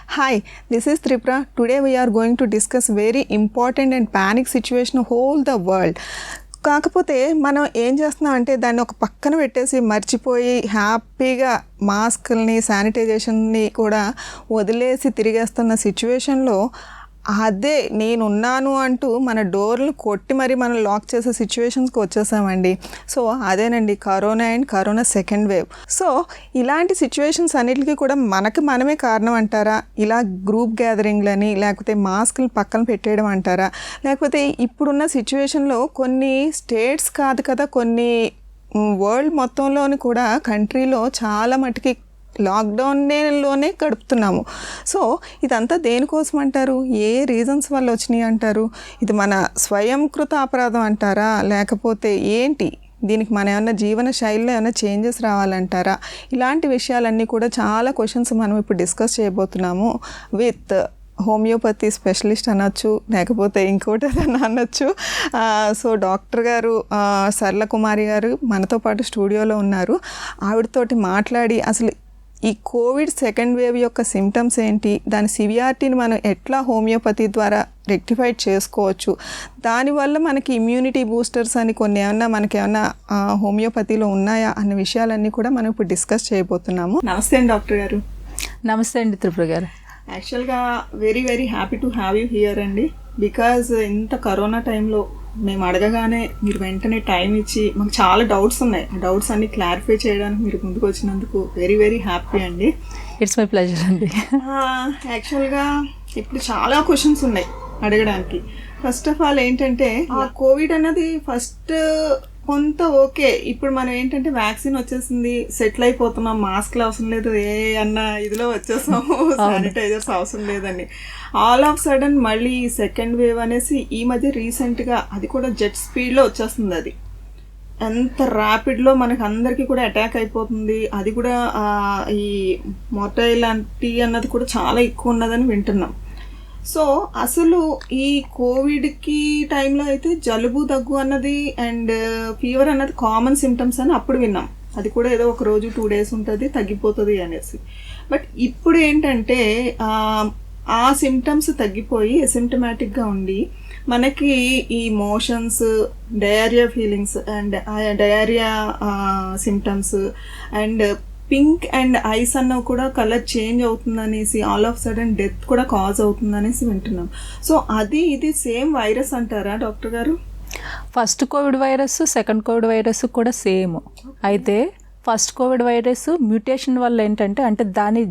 Hi, this is Tripura. Today we are going to discuss very important and panic situation whole the world. కాకపోతే మనం ఏం చేస్తున్నాం అంటే దాన్ని ఒక పక్కన పెట్టేసి మర్చిపోయి హ్యాపీగా మాస్కుల్ని శానిటైజేషన్ని కూడా వదిలేసి తిరిగేస్తున్న సిచ్యువేషన్లో అదే నేనున్నాను అంటూ మన డోర్లు కొట్టి మరి మనం లాక్ చేసే సిచ్యువేషన్స్కి వచ్చేసామండి. సో అదేనండి కరోనా సెకండ్ వేవ్. సో ఇలాంటి సిచ్యువేషన్స్ అన్నిటికీ కూడా మనమే కారణం అంటారా? ఇలా గ్రూప్ గ్యాదరింగ్లని లేకపోతే మాస్కులు పక్కన పెట్టేయడం అంటారా? లేకపోతే ఇప్పుడున్న సిచ్యువేషన్లో కొన్ని స్టేట్స్ కాదు కదా, కొన్ని వరల్డ్ మొత్తంలోని కూడా కంట్రీలో చాలా మటుకి లాక్డౌన్లోనే గడుపుతున్నాము. సో ఇదంతా దేనికోసం అంటారు? ఏ రీజన్స్ వల్ల వచ్చినాయి అంటారు? ఇది మన స్వయంకృత అపరాధం అంటారా? లేకపోతే ఏంటి దీనికి మన ఏమన్నా జీవన శైలిలో ఏమైనా చేంజెస్ రావాలంటారా? ఇలాంటి విషయాలన్నీ కూడా చాలా క్వశ్చన్స్ మనం ఇప్పుడు డిస్కస్ చేయబోతున్నాము విత్ హోమియోపతి స్పెషలిస్ట్ అనొచ్చు, లేకపోతే ఇంకోటి ఏదైనా అనొచ్చు. సో డాక్టర్ గారు సరళ కుమారి గారు మనతో పాటు స్టూడియోలో ఉన్నారు. ఆవిడతోటి మాట్లాడి అసలు ఈ కోవిడ్ సెకండ్ వేవ్ యొక్క సిమ్టమ్స్ ఏంటి, దాని సివియారిటీని మనం ఎట్లా హోమియోపతి ద్వారా రెక్టిఫై చేసుకోవచ్చు, దానివల్ల మనకి ఇమ్యూనిటీ బూస్టర్స్ అని కొన్ని మనకేమన్నా హోమియోపతిలో ఉన్నాయా అన్న విషయాలన్నీ కూడా మనం ఇప్పుడు డిస్కస్ చేయబోతున్నాము. నమస్తే అండి డాక్టర్ గారు. నమస్తే అండి త్రిపుర గారు. యాక్చువల్గా very happy to have you here అండి. బికాజ్ ఇంత కరోనా టైంలో మేము అడగగానే మీరు వెంటనే టైం ఇచ్చి మాకు చాలా డౌట్స్ ఉన్నాయి, ఆ డౌట్స్ అన్ని క్లారిఫై చేయడానికి మీరు ముందుకు వచ్చినందుకు వెరీ హ్యాపీ అండి. ఇట్స్ మై ప్లెజర్ అండి. యాక్చువల్గా ఇప్పుడు చాలా క్వశ్చన్స్ ఉన్నాయి అడగడానికి. ఫస్ట్ ఆఫ్ ఆల్ ఏంటంటే ఆ కోవిడ్ అన్నది ఫస్ట్ కొంత ఓకే, ఇప్పుడు మనం ఏంటంటే వ్యాక్సిన్ వచ్చేసింది, సెటిల్ అయిపోతున్నాం, మాస్క్లు అవసరం లేదు, అన్న ఇదిలో వచ్చేసాము, శానిటైజర్స్ అవసరం లేదని. ఆల్ ఆఫ్ సడన్ మళ్ళీ సెకండ్ వేవ్ అనేసి ఈ మధ్య రీసెంట్గా అది కూడా జెట్ స్పీడ్లో వచ్చేస్తుంది. అది ఎంత ర్యాపిడ్లో మనకు అందరికీ కూడా అటాక్ అయిపోతుంది. అది కూడా ఈ మోర్టాలిటీ అన్నది కూడా చాలా ఎక్కువ ఉన్నదని వింటున్నాం. సో అసలు ఈ కోవిడ్కి టైంలో అయితే జలుబు దగ్గు అన్నది అండ్ ఫీవర్ అన్నది కామన్ సిమ్టమ్స్ అని అప్పుడు విన్నాం. అది కూడా ఏదో ఒక రోజు 2 days ఉంటుంది, తగ్గిపోతుంది అనేసి. బట్ ఇప్పుడు ఏంటంటే ఆ సిమ్టమ్స్ తగ్గిపోయి అసిమ్టమాటిక్గా ఉండి మనకి ఈ motions, diarrhoea feelings and diarrhoea symptoms and pink and eyes అన్నవి కూడా కలర్ చేంజ్ అవుతుందనేసి, ఆల్ ఆఫ్ సడన్ డెత్ కూడా కాజ్ అవుతుందనేసి వింటున్నాం. సో ఇది సేమ్ వైరస్ అంటారా డాక్టర్ గారు? First covid virus, second covid virus కూడా సేమ్. అయితే ఫస్ట్ కోవిడ్ వైరస్ మ్యూటేషన్ వల్ల ఏంటంటే అంటే దాని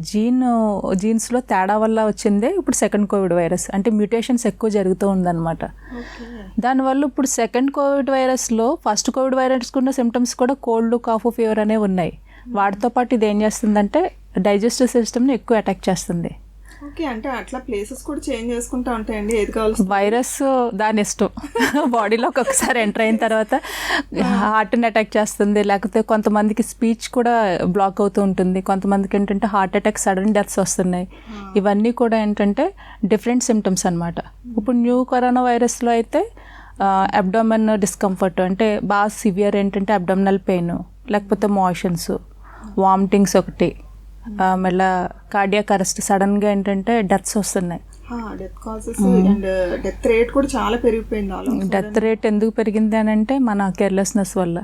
జీన్స్లో తేడా వల్ల వచ్చిందే ఇప్పుడు సెకండ్ కోవిడ్ వైరస్. అంటే మ్యూటేషన్స్ ఎక్కువ జరుగుతూ ఉందన్నమాట. దానివల్ల ఇప్పుడు సెకండ్ కోవిడ్ వైరస్లో ఫస్ట్ కోవిడ్ వైరస్కి ఉన్న సిమ్టమ్స్ కూడా కోల్డ్, కాఫ్, ఫీవర్ అనేవి ఉన్నాయి. వాటితో పాటు ఇది ఏం చేస్తుందంటే డైజెస్టివ్ సిస్టమ్ని ఎక్కువ అటాక్ చేస్తుంది. ఓకే, అంటే అట్లా ప్లేసెస్ కూడా చేంజ్ చేసుకుంటూ ఉంటాయండి. ఏది కావాలి వైరస్ దాని ఇష్టం బాడీలోకి ఒకసారి ఎంటర్ అయిన తర్వాత హార్ట్ని అటాక్ చేస్తుంది, లేకపోతే కొంతమందికి స్పీచ్ కూడా బ్లాక్ అవుతూ ఉంటుంది, కొంతమందికి ఏంటంటే హార్ట్ అటాక్, సడన్ డెత్స్ వస్తున్నాయి. ఇవన్నీ కూడా ఏంటంటే డిఫరెంట్ సిమ్టమ్స్ అనమాట. ఇప్పుడు న్యూ కరోనా వైరస్లో అయితే అబ్డామిన్ డిస్కంఫర్ట్, అంటే బాగా సివియర్ ఏంటంటే అబ్డామినల్ పెయిన్, లేకపోతే మోషన్స్, వామిటింగ్స్ ఒకటి, మళ్ళీ కార్డియాక్ అరెస్ట్, సడన్గా ఏంటంటే డెత్స్ వస్తున్నాయి. డెత్ రేట్ కూడా చాలా పెరిగిపోయింది. డెత్ రేట్ ఎందుకు పెరిగింది అని అంటే మన కేర్లెస్నెస్ వల్ల.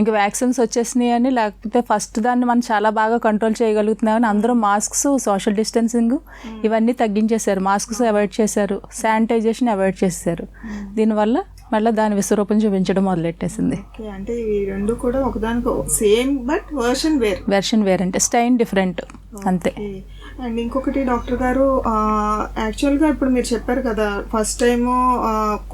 ఇంకా వ్యాక్సిన్స్ వచ్చేసినాయి అని, లేకపోతే ఫస్ట్ దాన్ని మనం చాలా బాగా కంట్రోల్ చేయగలుగుతున్నామని అందరూ మాస్క్స్, సోషల్ డిస్టెన్సింగ్ ఇవన్నీ తగ్గించేశారు, మాస్క్స్ అవాయిడ్ చేశారు, శానిటైజేషన్ అవాయిడ్ చేశారు. దీనివల్ల మళ్ళీ దాని విశ్వరూపం చూపించడం మొదలెట్టేసింది. అంటే ఈ రెండు కూడా ఒకదానికి సేమ్ బట్ వెర్షన్ వేర్ అంటే స్టైన్ డిఫరెంట్ అంతే. అండ్ ఇంకొకటి డాక్టర్ గారు, యాక్చువల్గా ఇప్పుడు మీరు చెప్పారు కదా ఫస్ట్ టైము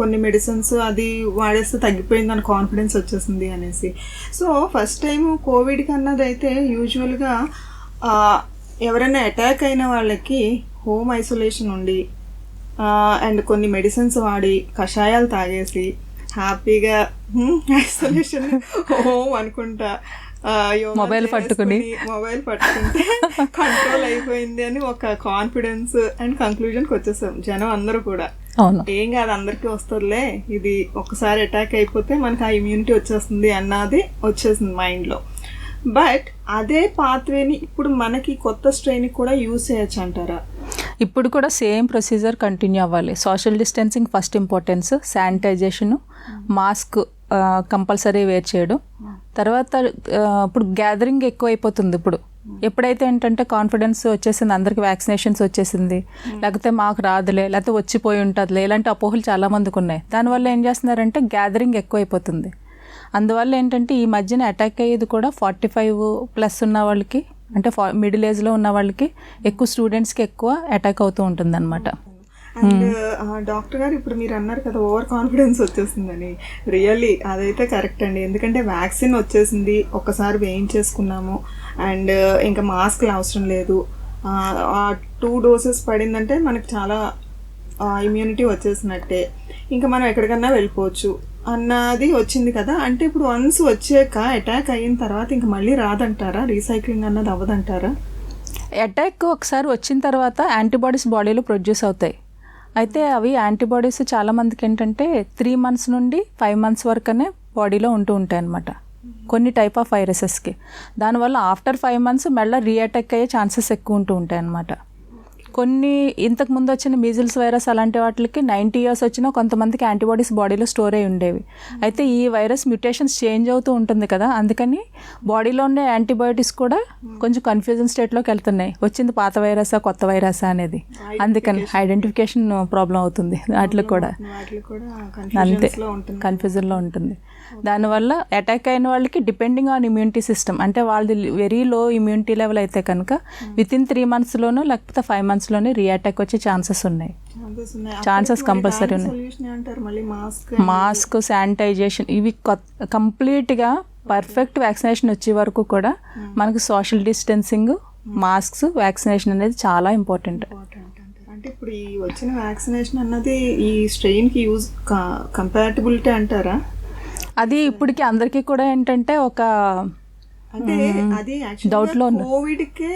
కొన్ని మెడిసిన్స్ అది వాడేస్తే తగ్గిపోయిందని కాన్ఫిడెన్స్ వచ్చేసింది అనేసి. సో ఫస్ట్ టైము కోవిడ్కి అన్నది అయితే యూజువల్గా ఎవరైనా అటాక్ అయిన వాళ్ళకి హోమ్ ఐసోలేషన్ ఉండి అండ్ కొన్ని మెడిసిన్స్ వాడి కషాయాలు తాగేసి హ్యాపీగా ఐసోలేషన్ హోమ్ అనుకుంటా మొబైల్ పట్టుకుంటే కంట్రోల్ అయిపోయింది అని ఒక కాన్ఫిడెన్స్ అండ్ కంక్లూజన్కి వచ్చేసాం జనం అందరూ కూడా. ఏం కాదు, అందరికీ వస్తుందిలే, ఇది ఒకసారి అటాక్ అయిపోతే మనకి ఆ ఇమ్యూనిటీ వచ్చేస్తుంది అన్నది వచ్చేసింది మైండ్లో. బట్ అదే పాత్వేని ఇప్పుడు మనకి కొత్త స్ట్రెయిన్ కూడా యూజ్ చేయొచ్చు అంటారా? ఇప్పుడు కూడా సేమ్ ప్రొసీజర్ కంటిన్యూ అవ్వాలి. Social distancing first importance, sanitization, mask compulsory wear చేయడం. తర్వాత ఇప్పుడు గ్యాదరింగ్ ఎక్కువ అయిపోతుంది. ఇప్పుడు ఎప్పుడైతే ఏంటంటే కాన్ఫిడెన్స్ వచ్చేసింది, అందరికి వ్యాక్సినేషన్స్ వచ్చేసింది, లేకపోతే మాకు రాదులే, లేకపోతే వచ్చిపోయి ఉంటుందిలే, ఇలాంటి అపోహలు చాలామందికి ఉన్నాయి. దానివల్ల ఏం చేస్తున్నారంటే గ్యాదరింగ్ ఎక్కువ అయిపోతుంది. అందువల్ల ఏంటంటే ఈ మధ్యన అటాక్ అయ్యేది కూడా 45+ ఉన్న వాళ్ళకి, అంటే మిడిల్ ఏజ్లో ఉన్న వాళ్ళకి, ఎక్కువ స్టూడెంట్స్కి ఎక్కువ అటాక్ అవుతూ ఉంటుంది అనమాట. అండ్ డాక్టర్ గారు ఇప్పుడు మీరు అన్నారు కదా ఓవర్ కాన్ఫిడెన్స్ వచ్చేసిందని, రియల్లీ అదైతే కరెక్ట్ అండి. ఎందుకంటే వ్యాక్సిన్ వచ్చేసింది, ఒక్కసారి వేయించేసుకున్నాము, అండ్ ఇంకా మాస్క్లు అవసరం లేదు, 2 డోసెస్ పడిందంటే మనకి చాలా ఇమ్యూనిటీ వచ్చేసినట్టే, ఇంకా మనం ఎక్కడికన్నా వెళ్ళిపోవచ్చు అన్నది వచ్చింది కదా. అంటే ఇప్పుడు వన్స్ వచ్చాక అటాక్ అయిన తర్వాత ఇంకా మళ్ళీ రాదంటారా, రీసైక్లింగ్ అన్నది అవ్వదంటారా? అటాక్ ఒకసారి వచ్చిన తర్వాత యాంటీబాడీస్ బాడీలో ప్రొడ్యూస్ అవుతాయి. అయితే అవి యాంటీబాడీస్ చాలామందికి ఏంటంటే 3 months నుండి 5 months వరకునే బాడీలో ఉంటూ ఉంటాయి అన్నమాట, కొన్ని టైప్ ఆఫ్ వైరసెస్కి. దానివల్ల ఆఫ్టర్ 5 months మళ్ళీ రీఅటాక్ అయ్యే ఛాన్సెస్ ఎక్కువ ఉంటూ ఉంటాయి అన్నమాట. కొన్ని ఇంతకు ముందు వచ్చిన మీజిల్స్ వైరస్ అలాంటి వాటికి 90 years వచ్చినా కొంతమందికి యాంటీబాడీస్ బాడీలో స్టోర్ అయి ఉండేవి. అయితే ఈ వైరస్ మ్యూటేషన్స్ చేంజ్ అవుతూ ఉంటుంది కదా, అందుకని బాడీలో ఉండే యాంటీబయోటిక్స్ కూడా కొంచెం కన్ఫ్యూజన్ స్టేట్లోకి వెళ్తున్నాయి, వచ్చింది పాత వైరసా కొత్త వైరసా అనేది. అందుకని ఐడెంటిఫికేషన్ ప్రాబ్లం అవుతుంది వాటిలో కూడా, అంతే కన్ఫ్యూజన్లో ఉంటుంది. దానివల్ల అటాక్ అయిన వాళ్ళకి డిపెండింగ్ ఆన్ ఇమ్యూనిటీ సిస్టమ్, అంటే వాళ్ళది వెరీ లో ఇమ్యూనిటీ లెవెల్ అయితే కనుక వితిన్ 3 monthsలోనూ లేకపోతే 5 monthsలోనే రీఅటాక్ వచ్చే ఛాన్సెస్ ఉన్నాయి, ఛాన్సెస్ కంపల్సరీ ఉన్నాయి. మాస్క్, శానిటైజేషన్ ఇవి కంప్లీట్గా పర్ఫెక్ట్ వ్యాక్సినేషన్ వచ్చే వరకు కూడా మనకు సోషల్ డిస్టెన్సింగ్, మాస్క్స్, వ్యాక్సినేషన్ అనేది చాలా ఇంపార్టెంట్. అంటే ఇప్పుడు ఈ వచ్చిన వ్యాక్సినేషన్ అన్నది ఈ స్ట్రెయిన్కి యూజ్ కంపాటబిలిటీ అంటారా? అది ఇప్పటికి అందరికీ కూడా ఏంటంటే ఒక అంటే అది డౌట్లో కోవిడ్కే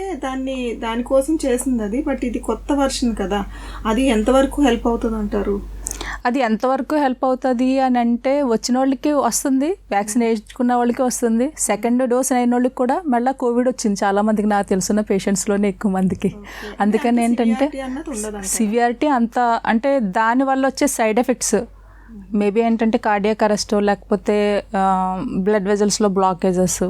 దానికోసం చేసింది అది, బట్ ఇది కొత్త వర్షన్ కదా, అది ఎంతవరకు హెల్ప్ అవుతుంది అంటారు? అది ఎంతవరకు హెల్ప్ అవుతుంది అని అంటే వచ్చిన వాళ్ళకి వస్తుంది, వ్యాక్సిన్ వేయించుకున్న వాళ్ళకి వస్తుంది, సెకండ్ డోస్ అయిన వాళ్ళకి కూడా మళ్ళీ కోవిడ్ వచ్చింది చాలామందికి, నాకు తెలుసున్న పేషెంట్స్లోనే ఎక్కువ మందికి. అందుకని ఏంటంటే సివియారిటీ అంత, అంటే దానివల్ల వచ్చే సైడ్ ఎఫెక్ట్స్ మేబీ ఏంటంటే కార్డియాక్ అరెస్ట్, లేకపోతే బ్లడ్ వెజల్స్లో బ్లాకేజెస్,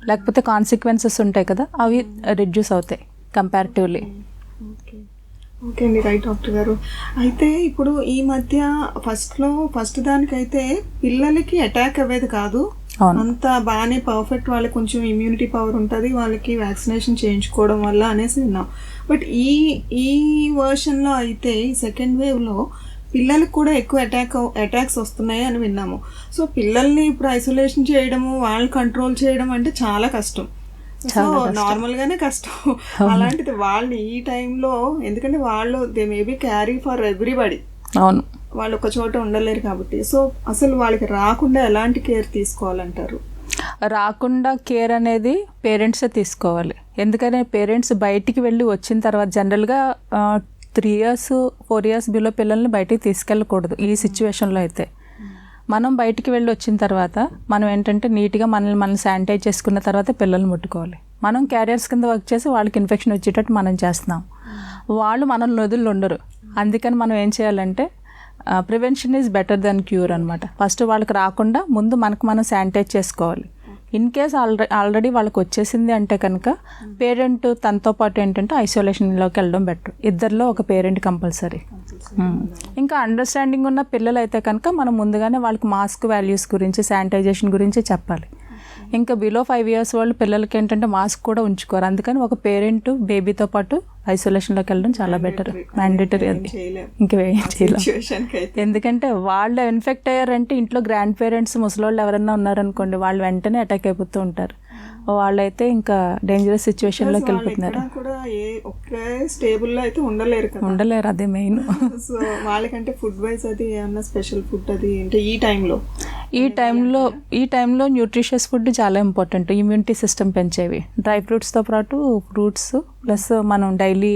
లేకపోతే కాన్సిక్వెన్సెస్ ఉంటాయి కదా, అవి రిడ్యూస్ అవుతాయి కంపారిటివ్లీ. ఓకే అండి, రైట్ డాక్టర్ గారు. అయితే ఇప్పుడు ఈ మధ్య ఫస్ట్ దానికైతే పిల్లలకి అటాక్ అవ్వేది కాదు, అంత బాగానే పర్ఫెక్ట్, వాళ్ళకి కొంచెం ఇమ్యూనిటీ పవర్ ఉంటుంది, వాళ్ళకి వ్యాక్సినేషన్ చేయించుకోవడం వల్ల అనేసి విన్నాం. బట్ ఈ వర్షన్లో అయితే ఈ సెకండ్ వేవ్లో పిల్లలకు కూడా ఎక్కువ అటాక్స్ వస్తున్నాయి అని విన్నాము. సో పిల్లల్ని ఇప్పుడు ఐసోలేషన్ చేయడము, వాళ్ళు కంట్రోల్ చేయడం అంటే చాలా కష్టం, సో నార్మల్గానే కష్టం. అలాంటిది వాళ్ళని ఈ టైంలో, ఎందుకంటే వాళ్ళు they maybe carry for everybody, అవును, వాళ్ళు ఒక చోట ఉండలేరు కాబట్టి. సో అసలు వాళ్ళకి రాకుండా ఎలాంటి కేర్ తీసుకోవాలంటారు? రాకుండా కేర్ అనేది పేరెంట్సే తీసుకోవాలి. ఎందుకంటే పేరెంట్స్ బయటికి వెళ్ళి వచ్చిన తర్వాత జనరల్గా 3 years 4 years బిలో పిల్లల్ని బయటికి తీసుకెళ్ళకూడదు ఈ సిచ్యువేషన్లో. అయితే మనం బయటికి వెళ్ళి వచ్చిన తర్వాత మనం ఏంటంటే నీట్గా మనల్ని శానిటైజ్ చేసుకున్న తర్వాత పిల్లల్ని ముట్టుకోవాలి. మనం క్యారియర్స్ కింద వర్క్ చేసి వాళ్ళకి ఇన్ఫెక్షన్ వచ్చేటట్టు మనం చేస్తున్నాం, వాళ్ళు మనల్ని వదిలి ఉండరు. అందుకని మనం ఏం చేయాలంటే prevention is better than cure అనమాట. ఫస్ట్ వాళ్ళకి రాకుండా ముందు మనం శానిటైజ్ చేసుకోవాలి. ఇన్ కేస్ ఆల్రెడీ వాళ్ళకి వచ్చేసింది అంటే కనుక పేరెంట్ తనతో పాటు ఏంటంటే ఐసోలేషన్లోకి వెళ్ళడం బెటర్. ఇద్దరిలో ఒక పేరెంట్ కంపల్సరీ. ఇంకా అండర్స్టాండింగ్ ఉన్న పిల్లలు అయితే కనుక మనం ముందుగానే వాళ్ళకి మాస్క్ వాల్యూస్ గురించి, శానిటైజేషన్ గురించి చెప్పాలి. ఇంకా బిలో 5 years వాళ్ళు పిల్లలకి ఏంటంటే మాస్క్ కూడా ఉంచుకోరు. అందుకని ఒక పేరెంట్ బేబీతో పాటు ఐసోలేషన్లోకి వెళ్ళడం చాలా బెటర్, మ్యాండేటరీ. అది ఇంకేం చేయలేం, ఎందుకంటే వాళ్ళు ఇన్ఫెక్ట్ అయ్యారంటే ఇంట్లో గ్రాండ్ పేరెంట్స్, ముసలోళ్ళు ఎవరైనా ఉన్నారనుకోండి, వాళ్ళు వెంటనే అటాక్ అయిపోతూ ఉంటారు. వాళ్ళైతే ఇంకా డేంజరస్ సిచ్యువేషన్లోకి వెళ్ళిపోతున్నారు. ఉండలేరు, అదే మెయిన్. సో వాళ్ళకంటే ఫుడ్ వైజ్ అది ఏమన్నా స్పెషల్ ఫుడ్ అది అంటే ఈ టైంలో న్యూట్రిషియస్ ఫుడ్ చాలా ఇంపార్టెంట్, ఇమ్యూనిటీ సిస్టమ్ పెంచేవి. డ్రై ఫ్రూట్స్తో పాటు ఫ్రూట్స్ ప్లస్ మనం డైలీ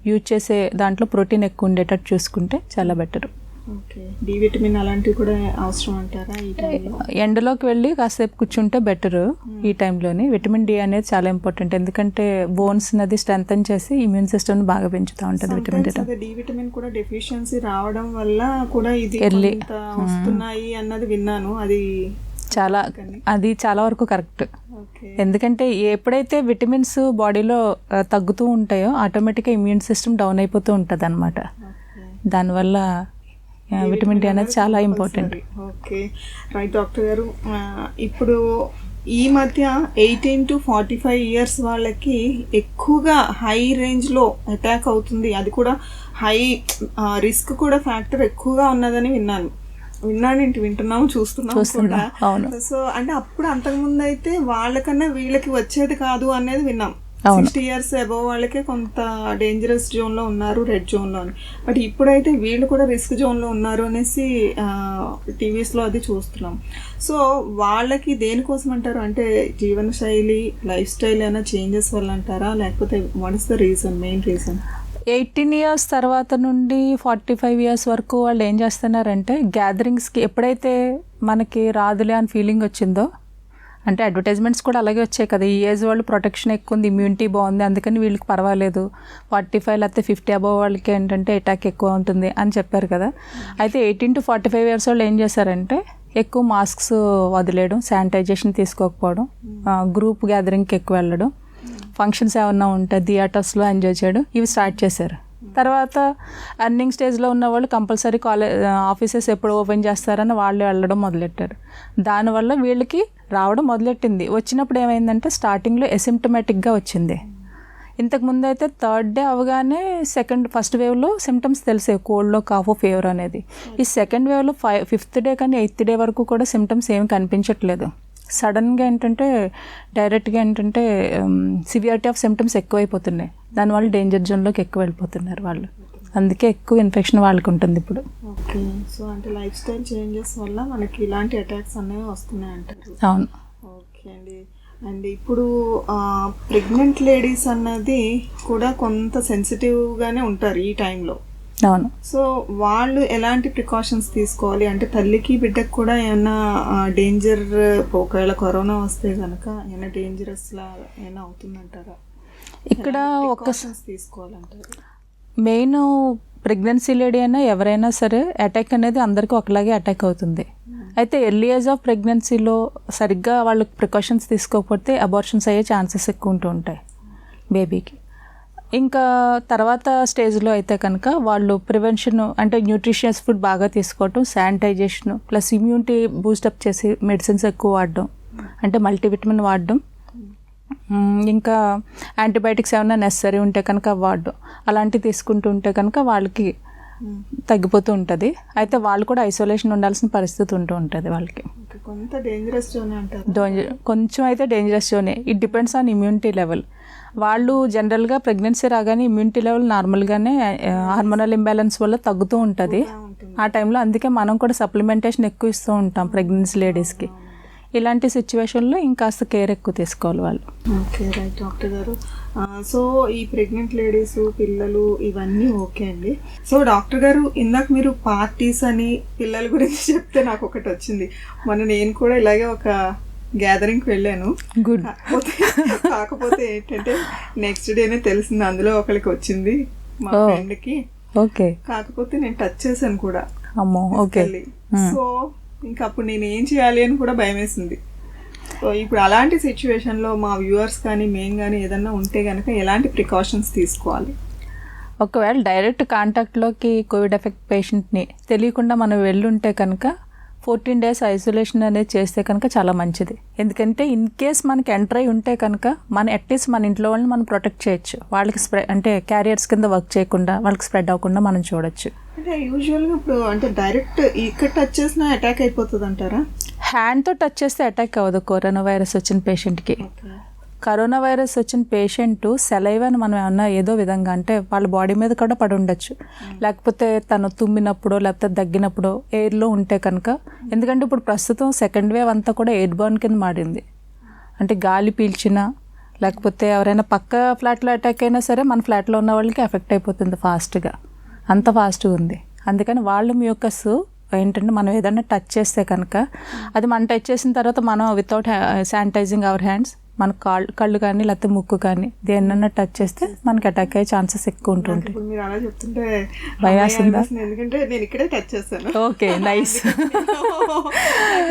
యూజ్ చేసే దాంట్లో ప్రోటీన్ ఎక్కువ ఉండేటట్టు చూసుకుంటే చాలా బెటర్. ఓకే, డి విటమిన్ అలాంటివి కూడా అవసరం అంటారా ఈ టైంలో? ఎండలోకి వెళ్ళి కాసేపు కూర్చుంటే బెటరు ఈ టైంలోని. విటమిన్ డి అనేది చాలా ఇంపార్టెంట్, ఎందుకంటే బోన్స్ నది స్ట్రెంథన్ చేసి ఇమ్యూన్ సిస్టమ్ బాగా పెంచుతూ ఉంటుంది విటమిన్ డి. డి విటమిన్ కూడా డెఫిషియన్సీ రావడం వల్ల కూడా ఇది ఎర్లీ కొంత వస్తున్నాయి అన్నది విన్నాను. అది చాలా వరకు కరెక్ట్. ఎందుకంటే ఎప్పుడైతే విటమిన్స్ బాడీలో తగ్గుతూ ఉంటాయో ఆటోమేటిక్గా ఇమ్యూన్ సిస్టమ్ డౌన్ అయిపోతూ ఉంటుంది అనమాట. దానివల్ల విటమిన్ డి అనేది చాలా ఇంపార్టెంట్. ఓకే, రైట్ డాక్టర్ గారు. ఇప్పుడు ఈ మధ్య 18 to 45 years వాళ్ళకి ఎక్కువగా హై రేంజ్లో అటాక్ అవుతుంది, అది కూడా హై రిస్క్ కూడా ఫ్యాక్టర్ ఎక్కువగా ఉన్నదని వింటున్నాము, చూస్తున్నాము కూడా. సో అంటే అప్పుడు అంతకుముందు అయితే వాళ్ళకన్నా వీళ్ళకి వచ్చేది కాదు అనేది విన్నాం. 60 years అబోవ్ వాళ్ళకే కొంత డేంజరస్ జోన్లో ఉన్నారు, రెడ్ జోన్లో అని. బట్ ఇప్పుడైతే వీళ్ళు కూడా రిస్క్ జోన్లో ఉన్నారు అనేసి టీవీస్లో అది చూస్తున్నాం. సో వాళ్ళకి దేనికోసం అంటారు? అంటే జీవన శైలి, లైఫ్ స్టైల్ ఏమైనా చేంజెస్ వల్ల అంటారా, లేకపోతే what is the reason, main reason? 18 years తర్వాత నుండి 45 years వరకు వాళ్ళు ఏం చేస్తున్నారంటే గ్యాదరింగ్స్కి ఎప్పుడైతే మనకి రాదులే అని ఫీలింగ్ వచ్చిందో, అంటే అడ్వర్టైజ్మెంట్స్ కూడా అలాగే వచ్చాయి కదా, ఈ ఏజ్ వాళ్ళు ప్రొటెక్షన్ ఎక్కువ ఉంది, ఇమ్యూనిటీ బాగుంది, అందుకని వీళ్ళకి పర్వాలేదు, 45 లేకపోతే 50 అబోవ్ వాళ్ళకి ఏంటంటే అటాక్ ఎక్కువ ఉంటుంది అని చెప్పారు కదా. అయితే 18 to 45 years వాళ్ళు ఏం చేశారంటే ఎక్కువ మాస్క్స్ వదిలేయడం, శానిటైజేషన్ తీసుకోకపోవడం, గ్రూప్ గ్యాదరింగ్కి ఎక్కువ వెళ్ళడం, ఫంక్షన్స్ ఏమన్నా ఉంటే థియేటర్స్లో ఎంజాయ్ చేయడం, ఇవి స్టార్ట్ చేశారు. తర్వాత అర్నింగ్ స్టేజ్లో ఉన్న వాళ్ళు కంపల్సరీ ఆఫీసెస్ ఎప్పుడు ఓపెన్ చేస్తారని వాళ్ళు వెళ్ళడం మొదలెట్టారు. దానివల్ల వీళ్ళకి రావడం మొదలెట్టింది. వచ్చినప్పుడు ఏమైందంటే స్టార్టింగ్లో ఎసిమ్టమాటిక్గా వచ్చింది. ఇంతకుముందు అయితే 3rd day అవగానే ఫస్ట్ వేవ్లో సిమ్టమ్స్ తెలిసే, కోల్డ్లో కాఫ్, ఫీవర్ అనేది. ఈ సెకండ్ వేవ్లో 5th day కానీ 8th day వరకు కూడా సిమ్టమ్స్ ఏమి కనిపించట్లేదు. సడన్గా ఏంటంటే డైరెక్ట్గా ఏంటంటే సివియారిటీ ఆఫ్ సిమ్టమ్స్ ఎక్కువైపోతున్నాయి. దానివల్ల డేంజర్ జోన్లోకి ఎక్కువ వెళ్ళిపోతున్నారు వాళ్ళు. అందుకే ఎక్కువ ఇన్ఫెక్షన్ వాళ్ళకి ఉంటుంది ఇప్పుడు. ఓకే, సో అంటే లైఫ్ స్టైల్ చేంజెస్ వల్ల మనకి ఇలాంటి అటాక్స్ అనేవి వస్తున్నాయి అంటారు. అవును. ఓకే అండి. అండ్ ఇప్పుడు ప్రెగ్నెంట్ లేడీస్ అన్నది కూడా కొంత సెన్సిటివ్గానే ఉంటారు ఈ టైంలో. అవును. సో వాళ్ళు ఎలాంటి ప్రికాషన్స్ తీసుకోవాలి? అంటే తల్లికి బిడ్డకు కూడా ఏమన్నా డేంజర్, ఒకవేళ కరోనా వస్తే కనుక ఏమైనా డేంజరస్ లా ఏమైనా అవుతుందంటారా? ఇక్కడ తీసుకోవాలంటారు. మెయిన్ ప్రెగ్నెన్సీ లేడీ అయినా ఎవరైనా సరే అటాక్ అనేది అందరికీ ఒకలాగే అటాక్ అవుతుంది. అయితే ఎర్లీ ఏజ్ ఆఫ్ ప్రెగ్నెన్సీలో సరిగ్గా వాళ్ళు ప్రికాషన్స్ తీసుకోకపోతే అబార్షన్స్ అయ్యే ఛాన్సెస్ ఎక్కువ ఉంటూ ఉంటాయి బేబీకి. ఇంకా తర్వాత స్టేజ్లో అయితే కనుక వాళ్ళు ప్రివెన్షన్ అంటే న్యూట్రిషియస్ ఫుడ్ బాగా తీసుకోవటం, శానిటైజేషన్ ప్లస్ ఇమ్యూనిటీ బూస్టప్ చేసి మెడిసిన్స్ ఎక్కువ వాడడం, అంటే మల్టీవిటమిన్ వాడడం, ఇంకా యాంటీబయాటిక్స్ ఏమైనా నెసరీ ఉంటే కనుక వాడడం, అలాంటివి తీసుకుంటూ ఉంటే కనుక వాళ్ళకి తగ్గిపోతూ ఉంటుంది. అయితే వాళ్ళు కూడా ఐసోలేషన్ ఉండాల్సిన పరిస్థితి ఉంటూ ఉంటుంది వాళ్ళకి. కొంత డేంజరస్ జోనే అంటారు. కొంచెం అయితే డేంజరస్ జోనే. It depends on immunity level. వాళ్ళు జనరల్గా ప్రెగ్నెన్సీ రాగానే ఇమ్యూనిటీ లెవెల్ నార్మల్గానే హార్మోనల్ ఇంబ్యాలెన్స్ వల్ల తగ్గుతూ ఉంటుంది ఆ టైంలో. అందుకే మనం కూడా సప్లిమెంటేషన్ ఎక్కువ ఇస్తూ ఉంటాం ప్రెగ్నెన్సీ లేడీస్కి. ఇలాంటి సిచ్యువేషన్లో ఇంకాస్త కేర్ ఎక్కువ తీసుకోవాలి వాళ్ళు. ఓకే, రైట్ డాక్టర్ గారు. సో ఈ ప్రెగ్నెంట్ లేడీస్, పిల్లలు ఇవన్నీ ఓకే అండి. సో డాక్టర్ గారు, ఇందాక మీరు పార్టీస్ అని పిల్లల గురించి చెప్తే నాకు ఒకటి వచ్చింది. నేను కూడా ఇలాగే ఒక గ్యాదరింగ్కి వెళ్ళాను. గుడ్. కాకపోతే ఏంటంటే నెక్స్ట్ డేనే తెలిసింది అందులో ఒకరికి వచ్చింది, మా ఫ్రెండ్కి. ఓకే. కాకపోతే నేను టచ్ చేశాను కూడా. అమ్మో. ఓకే. సో ఇంకా అప్పుడు నేను ఏం చేయాలి అని కూడా భయం వేసింది. సో ఇప్పుడు అలాంటి సిచ్యువేషన్లో మా వ్యూవర్స్ కానీ మేము కానీ ఏదన్నా ఉంటే కనుక ఎలాంటి ప్రికాషన్స్ తీసుకోవాలి? ఒకవేళ డైరెక్ట్ కాంటాక్ట్లోకి కోవిడ్ ఎఫెక్ట్ పేషెంట్ని తెలియకుండా మనం వెళ్ళుంటే కనుక 14 days ఐసోలేషన్ అనేది చేస్తే కనుక చాలా మంచిది. ఎందుకంటే ఇన్ కేస్ మనకి ఎంటర్ అయి ఉంటే కనుక అట్లీస్ట్ మన ఇంట్లో వాళ్ళని మనం ప్రొటెక్ట్ చేయొచ్చు. వాళ్ళకి అంటే క్యారియర్స్ కింద వర్క్ చేయకుండా, వాళ్ళకి స్ప్రెడ్ అవ్వకుండా మనం చూడొచ్చు. అంటే యూజువల్గా ఇప్పుడు అంటే డైరెక్ట్ ఇక్కడ టచ్ చేసినా అటాక్ అయిపోతుంది అంటారా? హ్యాండ్తో టచ్ చేస్తే అటాక్ అవ్వదు కరోనా వైరస్ వచ్చిన పేషెంట్కి. కరోనా వైరస్ వచ్చిన పేషెంట్ సెలైవాని మనం ఏమన్నా ఏదో విధంగా అంటే వాళ్ళ బాడీ మీద కూడా పడి ఉండొచ్చు, లేకపోతే తను తుమ్మినప్పుడు లేకపోతే దగ్గినప్పుడు ఎయిర్లో ఉంటే కనుక. ఎందుకంటే ఇప్పుడు ప్రస్తుతం సెకండ్ వేవ్ అంతా కూడా ఎయిర్ బర్న్ కింద మారింది. అంటే గాలి పీల్చినా లేకపోతే ఎవరైనా పక్క ఫ్లాట్లో అటాక్ అయినా సరే మన ఫ్లాట్లో ఉన్న వాళ్ళకి ఎఫెక్ట్ అయిపోతుంది ఫాస్ట్గా, అంత ఫాస్ట్గా ఉంది. అందుకని వాళ్ళ మ్యూకస్ ఏంటంటే మనం ఏదైనా టచ్ చేస్తే కనుక అది మనం టచ్ చేసిన తర్వాత మనం వితౌట్ శానిటైజింగ్ అవర్ హ్యాండ్స్ మన కళ్ళు కానీ లేకపోతే ముక్కు కానీ దేన్నైనా టచ్ చేస్తే మనకి అటాక్ అయ్యే ఛాన్సెస్ ఎక్కువ ఉంటుంటాయి. ఇప్పుడు మీరు అలా చెప్తుంటే భయాసిందా? ఎందుకంటే నేను ఇక్కడే టచ్ చేస్తాను. Okay, nice.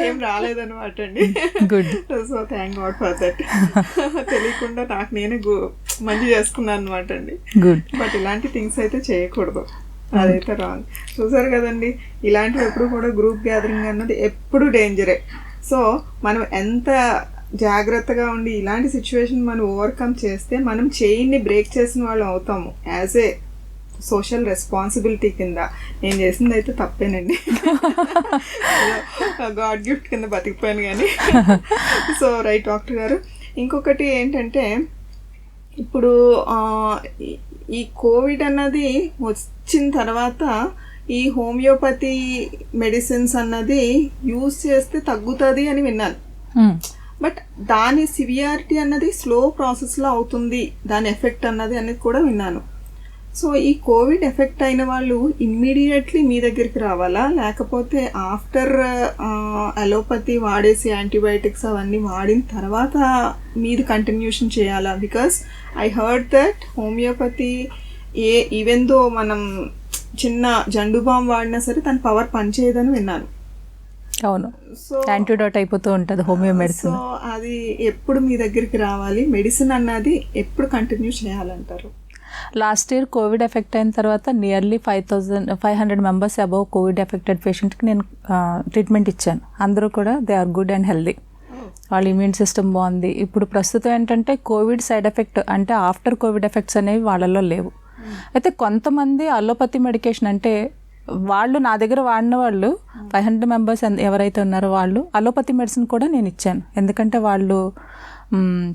ఏం రాలేదన్నమాట అండి. Good. So thank God for that. తెలియకుండా నాకు నేనే మంచి చేసుకున్నాను అనమాట అండి. గుడ్. బట్ ఇలాంటి థింగ్స్ అయితే చేయకూడదు, అదైతే రాంగ్. చూసారు కదండి, ఇలాంటివి ఎప్పుడు కూడా గ్రూప్ గ్యాదరింగ్ అన్నది ఎప్పుడు డేంజరే. సో మనం ఎంత జాగ్రత్తగా ఉండి ఇలాంటి సిచ్యువేషన్ మనం ఓవర్కమ్ చేస్తే మనం చైన్ని బ్రేక్ చేసిన వాళ్ళు అవుతాము. యాజ్ ఏ సోషల్ రెస్పాన్సిబిలిటీ కింద నేను చేసింది అయితే తప్పేనండి. గాడ్ గిఫ్ట్ కింద బతికిపోయాను కానీ. సో రైట్ డాక్టర్ గారు, ఇంకొకటి ఏంటంటే ఇప్పుడు ఈ కోవిడ్ అన్నది వచ్చిన తర్వాత ఈ హోమియోపతి మెడిసిన్స్ అన్నది యూజ్ చేస్తే తగ్గుతుంది అని విన్నాను. బట్ దాని సివియారిటీ అన్నది స్లో ప్రాసెస్లో అవుతుంది, దాని ఎఫెక్ట్ అన్నది అనేది కూడా విన్నాను. సో ఈ కోవిడ్ ఎఫెక్ట్ అయిన వాళ్ళు ఇమ్మీడియట్లీ మీ దగ్గరికి రావాలా, లేకపోతే ఆఫ్టర్ అలోపతి వాడేసి యాంటీబయాటిక్స్ అవన్నీ వాడిన తర్వాత మీది కంటిన్యూషన్ చేయాలా? Because I heard that homeopathy even though మనం చిన్న జండు బామ్ వాడినా సరే తన పవర్ పనిచేయదని విన్నాను. అవును, యాంటీడోట్ అయిపోతూ ఉంటుంది హోమియో మెడిసిన్. సో అది ఎప్పుడు మీ దగ్గరికి రావాలి, మెడిసిన్ అన్నది ఎప్పుడు కంటిన్యూ చేయాలంటారు? లాస్ట్ ఇయర్ కోవిడ్ ఎఫెక్ట్ అయిన తర్వాత nearly 500 members above COVID affected పేషెంట్కి నేను ట్రీట్మెంట్ ఇచ్చాను. అందరూ కూడా they are good and healthy, వాళ్ళ ఇమ్యూన్ సిస్టమ్ బాగుంది. ఇప్పుడు ప్రస్తుతం ఏంటంటే కోవిడ్ సైడ్ ఎఫెక్ట్ అంటే ఆఫ్టర్ కోవిడ్ ఎఫెక్ట్స్ అనేవి వాళ్ళల్లో లేవు. అయితే కొంతమంది అలోపతి మెడికేషన్ అంటే వాళ్ళు నా దగ్గర వాడిన వాళ్ళు 500 మెంబర్స్ ఎవరైతే ఉన్నారో వాళ్ళు అలోపతి మెడిసిన్ కూడా నేను ఇచ్చాను. ఎందుకంటే వాళ్ళు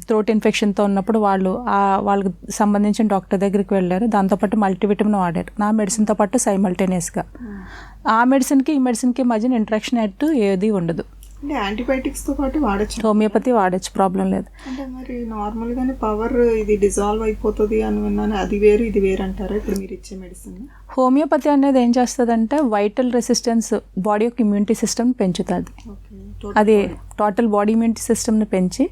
థ్రోట్ ఇన్ఫెక్షన్తో ఉన్నప్పుడు వాళ్ళకి సంబంధించిన డాక్టర్ దగ్గరికి వెళ్ళారు, దాంతోపాటు మల్టీవిటమిన్ వాడారు నా మెడిసిన్తో పాటు సైమల్టేనియస్గా. ఆ మెడిసిన్కి ఈ మెడిసిన్కి మధ్యన ఇంటరాక్షన్ అట్టు ఏది ఉండదు. అంటే యాంటీబయాటిక్స్తో పాటు వాడచ్చు, హోమియోపతి వాడచ్చు, ప్రాబ్లం లేదు. అంటే మరి నార్మల్గానే పవర్ ఇది డిజాల్వ్ అయిపోతుంది అని విన్నాను, అది వేరు ఇది వేరు అంటారా ఇప్పుడు మీరు ఇచ్చే మెడిసిన్? హోమియోపతి అనేది ఏం చేస్తుందంటే వైటల్ రెసిస్టెన్స్, బాడీ యొక్క ఇమ్యూనిటీ సిస్టమ్ పెంచుతుంది. అది టోటల్ బాడీ ఇమ్యూనిటీ సిస్టమ్ని పెంచి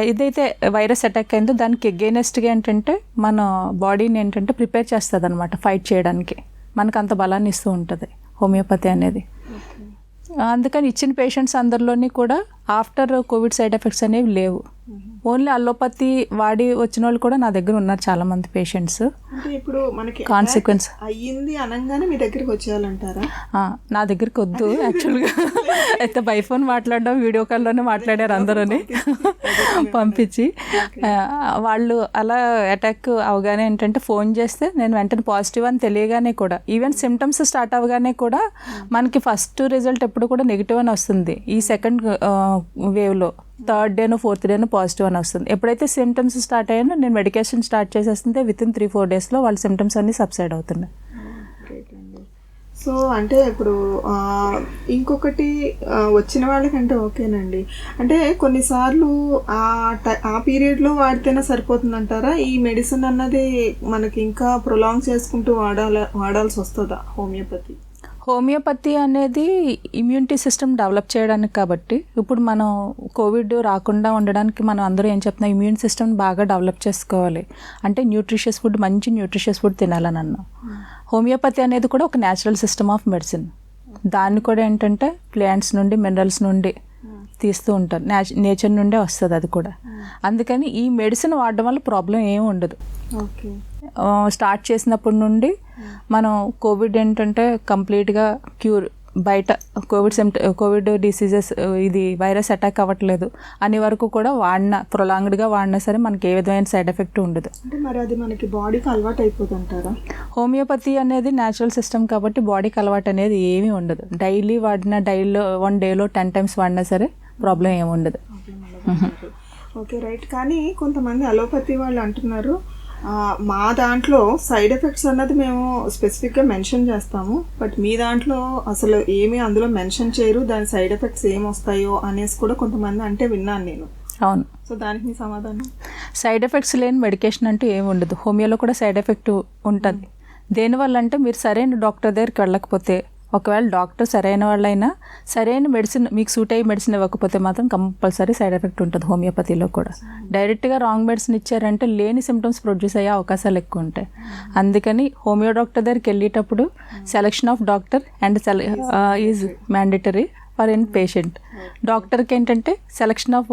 ఏదైతే వైరస్ అటాక్ అయిందో దానికి ఎగెయినెస్ట్గా ఏంటంటే మన బాడీని ఏంటంటే ప్రిపేర్ చేస్తుంది అనమాట ఫైట్ చేయడానికి. మనకు అంత బలాన్ని ఇస్తూ ఉంటుంది హోమియోపతి అనేది. అందుకని ఇచ్చిన పేషెంట్స్ అందరిలోని కూడా ఆఫ్టర్ కోవిడ్ సైడ్ ఎఫెక్ట్స్ అనేవి లేవు. ఓన్లీ అలోపతి వాడి వచ్చిన వాళ్ళు కూడా నా దగ్గర ఉన్నారు చాలా మంది పేషెంట్స్. అంటే ఇప్పుడు మనకి కాన్సిక్వెన్స్ అయ్యింది అనగానే మీ దగ్గరికి వచ్చేయాలంటారా? నా దగ్గరికి వద్దు యాక్చువల్గా. అయితే బై ఫోన్ మాట్లాడడం, వీడియో కాల్లోనే మాట్లాడారు అందరూని పంపించి. వాళ్ళు అలా అటాక్ అవగానే ఏంటంటే ఫోన్ చేస్తే నేను వెంటనే పాజిటివ్ అని తెలియగానే కూడా, ఈవెన్ సిమ్టమ్స్ స్టార్ట్ అవగానే కూడా మనకి ఫస్ట్ రిజల్ట్ ఎప్పుడు కూడా నెగిటివ్ అని వస్తుంది. ఈ సెకండ్ వేవ్లో 3rd డేనో 4th డేనో పాజిటివ్ అని వస్తుంది. ఎప్పుడైతే సిమ్టమ్స్ స్టార్ట్ అయ్యానో నేను మెడికేషన్ స్టార్ట్ చేసేస్తుంటే వితిన్ 3-4 డేస్లో వాళ్ళ సిమ్టమ్స్ అన్నీ సబ్సైడ్ అవుతున్నాయి. సో అంటే ఇప్పుడు ఇంకొకటి వచ్చిన వాళ్ళకంటే ఓకేనండి, అంటే కొన్నిసార్లు ఆ పీరియడ్లో వాడితేనే సరిపోతుందంటారా? ఈ మెడిసిన్ అన్నది మనకి ఇంకా ప్రొలాంగ్ చేసుకుంటూ వాడాల్సి వస్తుందా హోమియోపతి? హోమియోపతి అనేది ఇమ్యూనిటీ సిస్టమ్ డెవలప్ చేయడానికి కాబట్టి, ఇప్పుడు మనం కోవిడ్ రాకుండా ఉండడానికి మనం అందరూ ఏం చెప్తున్నాం, ఇమ్యూన్ సిస్టమ్ బాగా డెవలప్ చేసుకోవాలి అంటే న్యూట్రిషియస్ ఫుడ్, మంచి న్యూట్రిషియస్ ఫుడ్ తినాలని అన్నాం. హోమియోపతి అనేది కూడా ఒక న్యాచురల్ సిస్టమ్ ఆఫ్ మెడిసిన్. దాన్ని కూడా ఏంటంటే ప్లాంట్స్ నుండి, మినరల్స్ నుండి తీస్తూ ఉంటారు, నేచర్ నుండే వస్తుంది అది కూడా. అందుకని ఈ మెడిసిన్ వాడడం వల్ల ప్రాబ్లం ఏమి ఉండదు. ఓకే, స్టార్ట్ చేసినప్పటి నుండి మనం కోవిడ్ ఏంటంటే కంప్లీట్గా క్యూర్, బయట కోవిడ్ డిసీజెస్ ఇది వైరస్ అటాక్ అవ్వట్లేదు అని వరకు కూడా ప్రొలాంగ్డ్గా వాడినా సరే మనకి ఏ విధమైన సైడ్ ఎఫెక్ట్ ఉండదు. అంటే మరి అది మనకి బాడీకి అలవాటు అయిపోతుంటారా? హోమియోపతి అనేది న్యాచురల్ సిస్టమ్ కాబట్టి బాడీకి అలవాటు అనేది ఏమీ ఉండదు. డైలీ వాడినా, డైలీలో 1 డేలో 10 times వాడినా సరే ప్రాబ్లం ఏమి ఉండదు. Okay right. కానీ కొంతమంది అలోపతి వాళ్ళు అంటున్నారు, మా దాంట్లో సైడ్ ఎఫెక్ట్స్ అన్నది మేము స్పెసిఫిక్గా మెన్షన్ చేస్తాము, బట్ మీ దాంట్లో అసలు ఏమీ అందులో మెన్షన్ చేయరు, దాని సైడ్ ఎఫెక్ట్స్ ఏమి వస్తాయో అనేసి కూడా కొంతమంది అంటే విన్నాను నేను. అవును. సో దానికి మీ సమాధానం? సైడ్ ఎఫెక్ట్స్ లేని మెడికేషన్ అంటూ ఏమి ఉండదు. హోమియోలో కూడా సైడ్ ఎఫెక్ట్ ఉంటుంది. దేనివల్ల అంటే మీరు సరైన డాక్టర్ దగ్గరికి వెళ్ళకపోతే, ఒకవేళ డాక్టర్ సరైన వాళ్ళైనా సరైన మెడిసిన్ మీకు సూట్ అయ్యి మెడిసిన్ ఇవ్వకపోతే మాత్రం కంపల్సరీ సైడ్ ఎఫెక్ట్ ఉంటుంది హోమియోపతిలో కూడా. డైరెక్ట్గా రాంగ్ మెడిసిన్ ఇచ్చారంటే లేని సిమ్టమ్స్ ప్రొడ్యూస్ అయ్యే అవకాశాలు ఎక్కువ ఉంటాయి. అందుకని హోమియో డాక్టర్ దగ్గరికి వెళ్ళేటప్పుడు selection of doctor and is mandatory for an patient. డాక్టర్కి ఏంటంటే సెలెక్షన్ ఆఫ్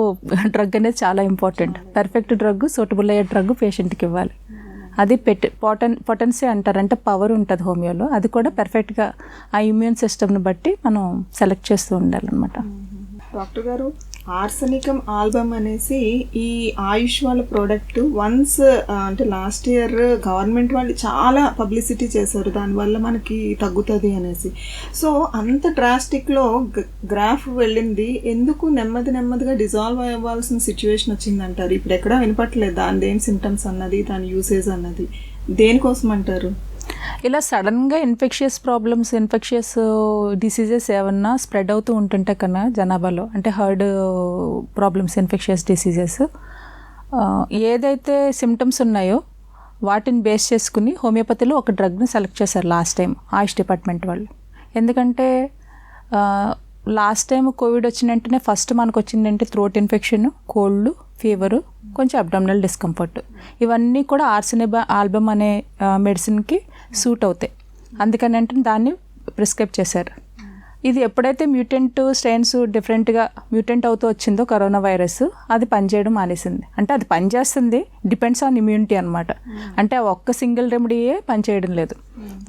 డ్రగ్ అనేది చాలా ఇంపార్టెంట్. పర్ఫెక్ట్ డ్రగ్, సూటబుల్ అయ్యే డ్రగ్ పేషెంట్కి ఇవ్వాలి. అది పొటెన్సీ అంటారు, అంటే పవర్ ఉంటుంది హోమియోలో. అది కూడా పర్ఫెక్ట్గా ఆ ఇమ్యూన్ సిస్టమ్ని బట్టి మనం సెలెక్ట్ చేస్తూ ఉండాలన్నమాట. డాక్టర్ గారు, ఆర్సెనికం ఆల్బమ్ అనేసి ఈ ఆయుష్ వాళ్ళ ప్రోడక్ట్ వన్స్ అంటే లాస్ట్ ఇయర్ గవర్నమెంట్ వాళ్ళు చాలా పబ్లిసిటీ చేశారు దానివల్ల మనకి తగ్గుతుంది అనేసి. సో అంత డ్రాస్టిక్లో గ్రాఫ్ వెళ్ళింది, ఎందుకు నెమ్మదిగా డిజాల్వ్ అవ్వాల్సిన సిచ్యువేషన్ వచ్చిందంటారు? ఇప్పుడు ఎక్కడా వినపట్లేదు దాని ఏం సిమ్టమ్స్ అన్నది, దాని యూసేజ్ అన్నది. దేనికోసం అంటారు? ఇలా సడన్గా ఇన్ఫెక్షియస్ ప్రాబ్లమ్స్, ఇన్ఫెక్షియస్ డిసీజెస్ ఏమన్నా స్ప్రెడ్ అవుతూ ఉంటుంటే కన్నా జనాభాలో, అంటే హార్ట్ ప్రాబ్లమ్స్, ఇన్ఫెక్షియస్ డిసీజెస్ ఏదైతే సిమ్టమ్స్ ఉన్నాయో వాటిని బేస్ చేసుకుని హోమియోపతిలో ఒక డ్రగ్ని సెలెక్ట్ చేశారు లాస్ట్ టైం ఆయుష్ డిపార్ట్మెంట్ వాళ్ళు. ఎందుకంటే లాస్ట్ టైం కోవిడ్ వచ్చిన వెంటనే ఫస్ట్ మనకు వచ్చిందంటే థ్రోట్ ఇన్ఫెక్షన్, కోల్డ్, ఫీవరు, కొంచెం అబ్డామినల్ డిస్కంఫర్ట్. ఇవన్నీ కూడా ఆల్బమ్ అనే మెడిసిన్కి సూట్ అవుతాయి. అందుకని అంటే దాన్ని ప్రిస్క్రైబ్ చేశారు. ఇది ఎప్పుడైతే మ్యూటెంట్ స్ట్రెయిన్స్ డిఫరెంట్గా మ్యూటెంట్ అవుతూ వచ్చిందో కరోనా వైరస్, అది పనిచేయడం మానేసింది. అంటే అది పనిచేస్తుంది, డిపెండ్స్ ఆన్ ఇమ్యూనిటీ అనమాట. అంటే ఒక్క సింగిల్ రెమెడీయే పనిచేయడం లేదు.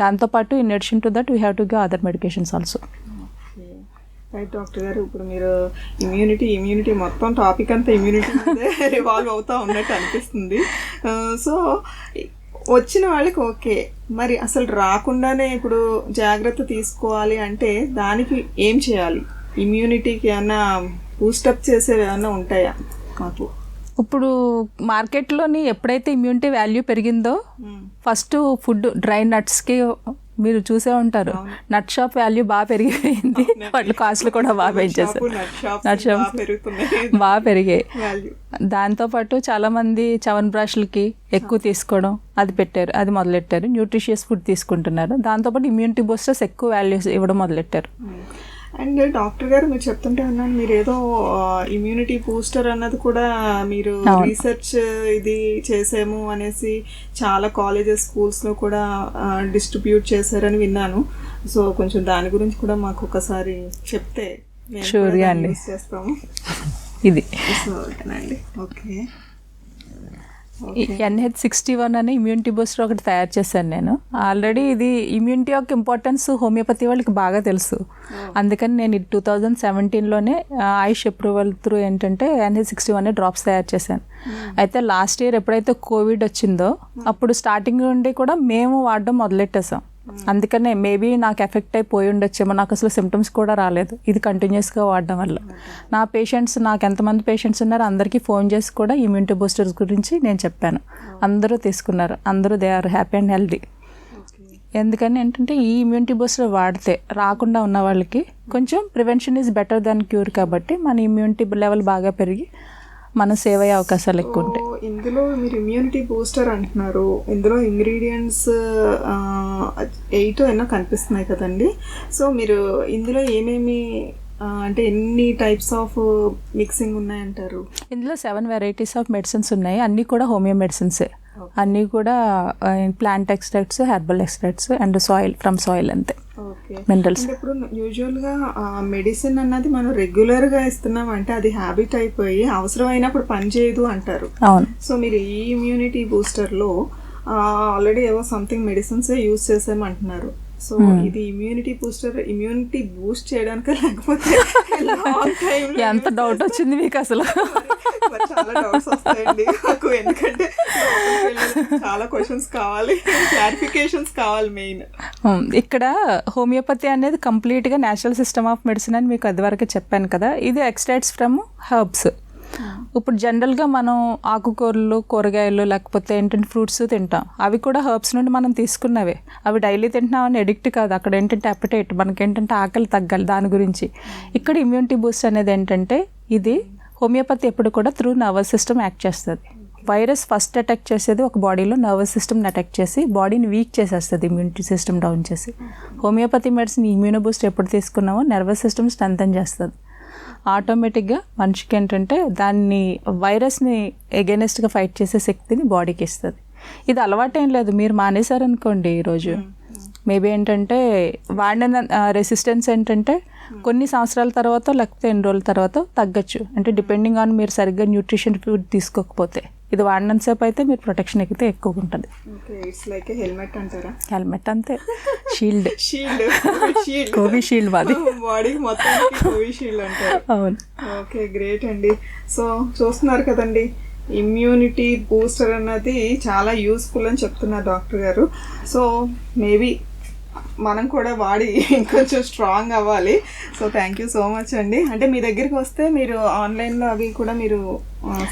దాంతోపాటు in addition to that we have to give other medications also. Right doctor గారు, ఇప్పుడు మీరు ఇమ్యూనిటీ మొత్తం టాపిక్ అంతా ఇమ్యూనిటీ మీదే రివాల్వ్ అవుతూ ఉన్నట్టు అనిపిస్తుంది. సో వచ్చిన వాళ్ళకి ఓకే, మరి అసలు రాకుండానే ఇప్పుడు జాగ్రత్త తీసుకోవాలి అంటే దానికి ఏం చేయాలి? ఇమ్యూనిటీకి ఏమన్నా బూస్టప్ చేసేవి ఏమన్నా ఉంటాయా మాకు? ఇప్పుడు మార్కెట్లోని ఎప్పుడైతే ఇమ్యూనిటీ వాల్యూ పెరిగిందో, ఫస్ట్ ఫుడ్ డ్రై నట్స్కి మీరు చూసే ఉంటారు, నట్ షాప్ వాల్యూ బాగా పెరిగిపోయింది. వాటి కాస్ట్లు కూడా బాగా పెంచేసారు, నట్ షాప్ బాగా పెరిగాయి. దాంతోపాటు చాలామంది చవన్ బ్రష్లకి ఎక్కువ తీసుకోవడం అది పెట్టారు, అది మొదలెట్టారు. న్యూట్రిషియస్ ఫుడ్ తీసుకుంటున్నారు. దాంతోపాటు ఇమ్యూనిటీ బూస్టర్స్ ఎక్కువ వాల్యూస్ ఇవ్వడం మొదలెట్టారు. అండ్ డాక్టర్ గారు, మీరు చెప్తుంటే అన్నాను, మీరు ఏదో ఇమ్యూనిటీ బూస్టర్ అన్నది కూడా మీరు రీసెర్చ్ ఇది చేసాము అనేసి చాలా కాలేజెస్, స్కూల్స్లో కూడా డిస్ట్రిబ్యూట్ చేశారని విన్నాను. సో కొంచెం దాని గురించి కూడా మాకు ఒకసారి చెప్తే షూర్గా అండి చేస్తాము. ఇది సో ఓకేనండి. ఓకే, NH61 అనే ఇమ్యూనిటీ బూస్టర్ ఒకటి తయారు చేశాను నేను. ఆల్రెడీ ఇది ఇమ్యూనిటీ యొక్క ఇంపార్టెన్స్ హోమియోపతి వాళ్ళకి బాగా తెలుసు. అందుకని నేను 2017లోనే ఆయుష్ అప్రూవల్ త్రూ ఏంటంటే NH61 డ్రాప్స్ తయారు చేశాను. అయితే లాస్ట్ ఇయర్ ఎప్పుడైతే కోవిడ్ వచ్చిందో అప్పుడు స్టార్టింగ్ నుండి కూడా మేము వాడడం మొదలెట్టేసాం. అందుకనే మేబీ నాకు ఎఫెక్ట్ అయిపోయి ఉండొచ్చేమో, నాకు అసలు సిమ్టమ్స్ కూడా రాలేదు ఇది కంటిన్యూస్గా వాడడం వల్ల. నా పేషెంట్స్, నాకు ఎంతమంది పేషెంట్స్ ఉన్నారో అందరికీ ఫోన్ చేసి కూడా ఇమ్యూనిటీ బూస్టర్స్ గురించి నేను చెప్పాను. అందరూ తీసుకున్నారు, అందరూ they are happy and healthy. ఎందుకని ఏంటంటే ఈ ఇమ్యూనిటీ బూస్టర్ వాడితే రాకుండా ఉన్న వాళ్ళకి కొంచెం prevention is better than cure, కాబట్టి మన ఇమ్యూనిటీ లెవెల్ బాగా పెరిగి మనం సేవ్ అయ్యే అవకాశాలు ఎక్కువ ఉంటాయి. ఇందులో మీరు ఇమ్యూనిటీ బూస్టర్ అంటున్నారు, ఇందులో ఇంగ్రీడియంట్స్ 8 ఎన్నో కనిపిస్తున్నాయి కదండి. సో మీరు ఇందులో ఏమేమి అంటే ఎన్ని టైప్స్ ఆఫ్ మిక్సింగ్ ఉన్నాయంటారు? ఇందులో 7 వెరైటీస్ ఆఫ్ మెడిసిన్స్ ఉన్నాయి. అన్నీ కూడా హోమియో మెడిసిన్సే. అన్నీ కూడా plant extracts, herbal extracts and from soil అంతే, మినరల్స్. ఇప్పుడు యూజువల్గా మెడిసిన్ అన్నది మనం రెగ్యులర్గా ఇస్తున్నాం అంటే అది హ్యాబిట్ అయిపోయి అవసరమైనప్పుడు పనిచేయదు అంటారు. అవును. సో మీరు ఈ ఇమ్యూనిటీ బూస్టర్లో ఆల్రెడీ ఏవో సంథింగ్ మెడిసిన్సే యూజ్ చేసామంటున్నారు. సో ఇది ఇమ్యూనిటీ బూస్ట్ చేయడానికి, లేకపోతే ఎంత డౌట్ వచ్చింది మీకు అసలు? చాలా డౌట్స్ వస్తాయండి నాకు, ఎందుకంటే చాలా క్వశ్చన్స్ కావాలి, క్లారిఫికేషన్స్ కావాలి మెయిన్. ఇక్కడ హోమియోపతి అనేది కంప్లీట్గా న్యాచురల్ సిస్టమ్ ఆఫ్ మెడిసిన్ అని మీకు అదివరకు చెప్పాను కదా. ఇది ఎక్స్ట్రాక్ట్స్ ఫ్రమ్ హర్బ్స్. ఇప్పుడు జనరల్గా మనం ఆకుకూరలు, కూరగాయలు, లేకపోతే ఏంటంటే ఫ్రూట్స్ తింటాం. అవి కూడా హర్బ్స్ నుండి మనం తీసుకున్నవే. అవి డైలీ తింటున్నామని ఎడిక్ట్ కాదు. అక్కడ ఏంటంటే అపెటైట్, మనకేంటంటే ఆకలి తగ్గాలి, దాని గురించి. ఇక్కడ ఇమ్యూనిటీ బూస్ట్ అనేది ఏంటంటే ఇది హోమియోపతి ఎప్పుడు కూడా త్రూ నర్వస్ సిస్టమ్ యాక్ట్ చేస్తుంది. వైరస్ ఫస్ట్ అటాక్ చేసేది ఒక బాడీలో నర్వస్ సిస్టమ్ని అటాక్ చేసి బాడీని వీక్ చేసేస్తుంది, ఇమ్యూనిటీ సిస్టమ్ డౌన్ చేసి. హోమియోపతి మెడిసిన్ ఇమ్యూనోబూస్ట్ ఎప్పుడు తీసుకున్నామో నర్వస్ సిస్టమ్ స్ట్రెంథన్ చేస్తుంది. ఆటోమేటిక్గా మనిషికి ఏంటంటే దాన్ని వైరస్ని ఎగెనెస్ట్గా ఫైట్ చేసే శక్తిని బాడీకి ఇస్తుంది. ఇది అలవాటేం లేదు, మీరు మానేశారనుకోండి ఈరోజు మేబీ ఏంటంటే వాడిన రెసిస్టెన్స్ ఏంటంటే కొన్ని సంవత్సరాల తర్వాత లేకపోతే ఎన్ని రోజుల తర్వాత తగ్గచ్చు. అంటే డిపెండింగ్ ఆన్ మీరు సరిగ్గా న్యూట్రిషన్ ఫుడ్ తీసుకోకపోతే. ఇది వాడినంతసేపు అయితే మీరు ప్రొటెక్షన్ ఎక్కితే ఎక్కువగా ఉంటుంది. హెల్మెట్ అంటారా? హెల్మెట్ అంతే, షీల్డ్ షీల్డ్ కోవిషీల్డ్ మాది బాడీకి మొత్తం కోవిషీల్డ్ అంటారు. అవును. ఓకే, గ్రేట్ అండి. సో చూస్తున్నారు కదండి, ఇమ్యూనిటీ బూస్టర్ అన్నది చాలా యూస్ఫుల్ అని చెప్తున్నారు డాక్టర్ గారు. సో మేబీ మనం కూడా వాడి ఇంకొంచెం స్ట్రాంగ్ అవ్వాలి. So thank you so much అండి. అంటే మీ దగ్గరికి వస్తే మీరు ఆన్లైన్లో అవి కూడా మీరు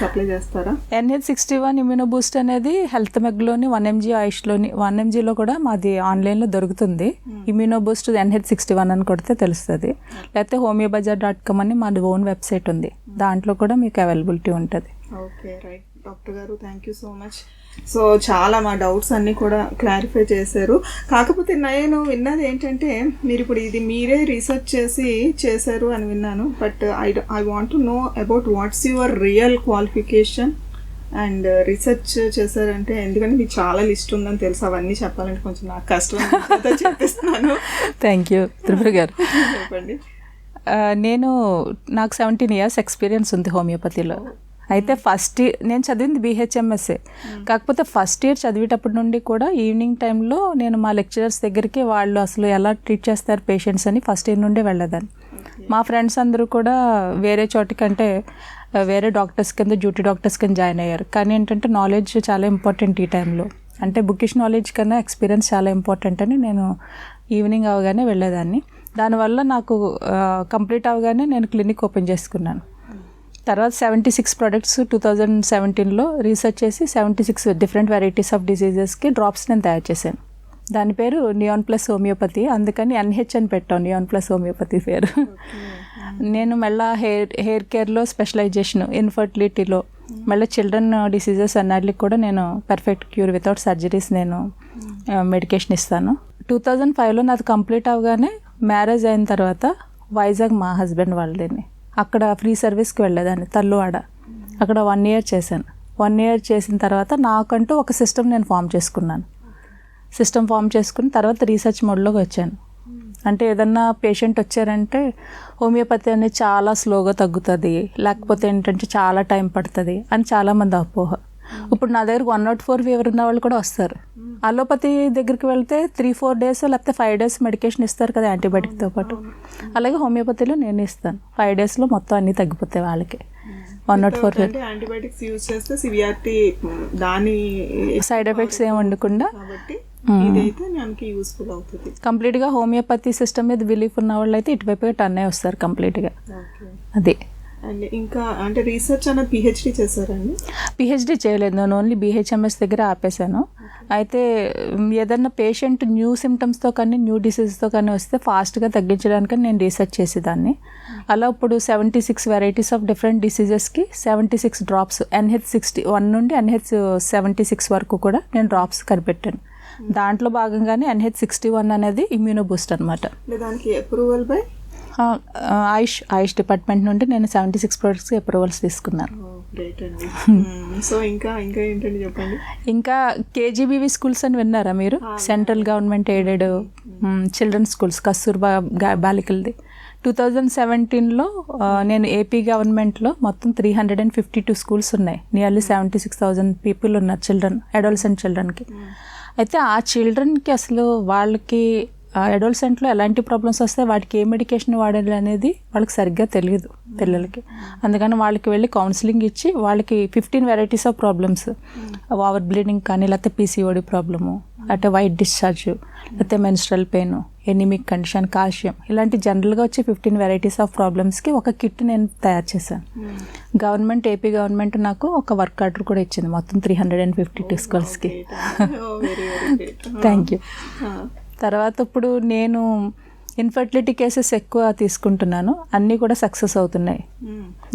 సప్లై చేస్తారా? NH61 ఇమ్యూనోబూస్ట్ అనేది హెల్త్ మెగ్లోని 1 mg ఆయుష్లోని 1 mgలో కూడా మాది ఆన్లైన్లో దొరుకుతుంది. ఇమ్యూనోబూస్ట్ NH61 అని కొడితే తెలుస్తుంది. లేకపోతే homeobazar.com అని మాది ఓన్ వెబ్సైట్ ఉంది, దాంట్లో కూడా మీకు అవైలబిలిటీ ఉంటుంది. ఓకే, రైట్ డాక్టర్ గారు, thank you so much. So చాలా మా డౌట్స్ అన్నీ కూడా క్లారిఫై చేశారు. కాకపోతే నేను విన్నది ఏంటంటే మీరు ఇప్పుడు ఇది మీరే రీసెర్చ్ చేశారు అని విన్నాను. But I want to know about what's your real qualification and research చేశారంటే, ఎందుకంటే మీకు చాలా లిస్ట్ ఉందని తెలుసు, అవన్నీ చెప్పాలంటే కొంచెం నాకు కష్టం చెప్పిస్తున్నాను. థ్యాంక్ యూ త్రిపుర గారు. చెప్పండి. నాకు 17 years ఎక్స్పీరియన్స్ ఉంది హోమియోపతిలో. అయితే ఫస్ట్ ఇయర్ నేను చదివింది BHMSఏ. కాకపోతే ఫస్ట్ ఇయర్ చదివేటప్పటి నుండి కూడా ఈవినింగ్ టైంలో నేను మా లెక్చరర్స్ దగ్గరికి వాళ్ళు అసలు ఎలా ట్రీట్ చేస్తారు పేషెంట్స్ అని ఫస్ట్ ఇయర్ నుండే వెళ్ళేదాన్ని. మా ఫ్రెండ్స్ అందరూ కూడా వేరే చోటికంటే వేరే డాక్టర్స్ కింద డ్యూటీ డాక్టర్స్ కింద జాయిన్ అయ్యారు. కానీ ఏంటంటే నాలెడ్జ్ చాలా ఇంపార్టెంట్ ఈ టైంలో. అంటే బుకిష్ నాలెడ్జ్ కన్నా ఎక్స్పీరియన్స్ చాలా ఇంపార్టెంట్ అని నేను ఈవినింగ్ అవగానే వెళ్ళేదాన్ని. దానివల్ల నాకు కంప్లీట్ అవగానే నేను క్లినిక్ ఓపెన్ చేసుకున్నాను. తర్వాత 76 products 2017లో రీసెర్చ్ చేసి 76 డిఫరెంట్ వెరైటీస్ ఆఫ్ డిసీజెస్కి డ్రాప్స్ నేను తయారు చేశాను. దాని పేరు నియాన్ ప్లస్ హోమియోపతి, అందుకని NH అని పెట్టాను, నియాన్ ప్లస్ హోమియోపతి పేరు. నేను మళ్ళీ హెయిర్ కేర్లో స్పెషలైజేషన్, ఇన్ఫర్టిలిటీలో, మళ్ళీ చిల్డ్రన్ డిసీజెస్ అన్నిటికి కూడా నేను పర్ఫెక్ట్ క్యూర్ వితౌట్ సర్జరీస్ నేను మెడికేషన్ ఇస్తాను. 2005లో నాది కంప్లీట్ అవగానే మ్యారేజ్ అయిన తర్వాత వైజాగ్ మా హస్బెండ్ వాళ్ళని అక్కడ ఫ్రీ సర్వీస్కి వెళ్ళేదాన్ని, తల్లువాడ. అక్కడ 1 year చేశాను. 1 year చేసిన తర్వాత నాకంటూ ఒక సిస్టమ్ నేను ఫామ్ చేసుకున్నాను. సిస్టమ్ ఫామ్ చేసుకుని తర్వాత రీసెర్చ్ మోడ్లోకి వచ్చాను. అంటే ఏదన్నా పేషెంట్ వచ్చారంటే హోమియోపతి అనేది చాలా స్లోగా తగ్గుతుంది, లేకపోతే ఏంటంటే చాలా టైం పడుతుంది అని చాలామంది అపోహ. ఇప్పుడు నా దగ్గర 104 ఫీవర్ ఉన్న వాళ్ళు కూడా వస్తారు. అలోపతి దగ్గరికి వెళ్తే 3-4 days లేకపోతే 5 days మెడికేషన్ ఇస్తారు కదా యాంటీబయాటిక్తో పాటు. అలాగే హోమియోపతిలో నేను ఇస్తాను, 5 daysలో మొత్తం అన్నీ తగ్గిపోతాయి వాళ్ళకి. 104 యాంటీబయాటిక్స్ యూజ్ చేస్తే సివియారిటీ దాని సైడ్ ఎఫెక్ట్స్ ఏమి ఉండకుండా ఇదైతే మనకి యూస్ఫుల్ అవుతుంది. కంప్లీట్గా హోమియోపతి సిస్టమ్ మీద బిలీఫ్ ఉన్న వాళ్ళు అయితే ఇటువైపుగా టర్న్ అయ్యి వస్తారు కంప్లీట్గా. అదే. అండ్ ఇంకా అంటే రీసెర్చ్ అన్నది PhD చేశారండి? PhD చేయలేదు, నేను ఓన్లీ BHMS దగ్గర ఆపేశాను. అయితే ఏదన్నా పేషెంట్ న్యూ సిమ్టమ్స్తో కానీ న్యూ డిసీజ్తో కానీ వస్తే ఫాస్ట్గా తగ్గించడానికి నేను రీసెర్చ్ చేసేదాన్ని. అలా ఇప్పుడు 76 వెరైటీస్ ఆఫ్ డిఫరెంట్ డిసీజెస్కి 76 డ్రాప్స్ NH61 నుండి NH76 వరకు కూడా నేను డ్రాప్స్ కనిపెట్టాను. దాంట్లో భాగంగానే NH61 అనేది ఇమ్యూనోబూస్ట్ అనమాట. దానికి అప్రూవల్ బై ఆయుష్ డిపార్ట్మెంట్ నుండి నేను 76 productsకి అప్రూవల్స్ తీసుకున్నాను. సో ఇంకా ఏంటంటే చెప్పండి. ఇంకా KGBV స్కూల్స్ అని విన్నారా మీరు? Central government aided children schools, Kasturba బాలికలది. 2017లో నేను AP గవర్నమెంట్లో మొత్తం 352 స్కూల్స్ ఉన్నాయి. నియర్లీ 76,000 పీపుల్ ఉన్నారు చిల్డ్రన్, అడోలసెంట్ చిల్డ్రన్కి. అయితే ఆ చిల్డ్రన్కి అసలు వాళ్ళకి అడోలసెంట్లో ఎలాంటి ప్రాబ్లమ్స్ వస్తే వాటికి ఏ మెడికేషన్ వాడాలి అనేది వాళ్ళకి సరిగ్గా తెలియదు పిల్లలకి. అందుకని వాళ్ళకి వెళ్ళి కౌన్సిలింగ్ ఇచ్చి వాళ్ళకి 15 varieties of problems, over bleeding కానీ, లేకపోతే PCOD ప్రాబ్లము, అంటే వైట్ డిశ్చార్జ్, లేకపోతే menstrual pain, anaemic condition, calcium, ఇలాంటి జనరల్గా వచ్చే 15 వెరైటీస్ ఆఫ్ ప్రాబ్లమ్స్కి ఒక కిట్ నేను తయారు చేశాను. గవర్నమెంట్, AP గవర్నమెంట్ నాకు ఒక వర్క్ ఆర్డర్ కూడా ఇచ్చింది మొత్తం 352 స్కూల్స్కి. Thank you. తర్వాత ఇప్పుడు నేను ఇన్ఫర్టిలిటీ కేసెస్ ఎక్కువ తీసుకుంటున్నాను, అన్నీ కూడా సక్సెస్ అవుతున్నాయి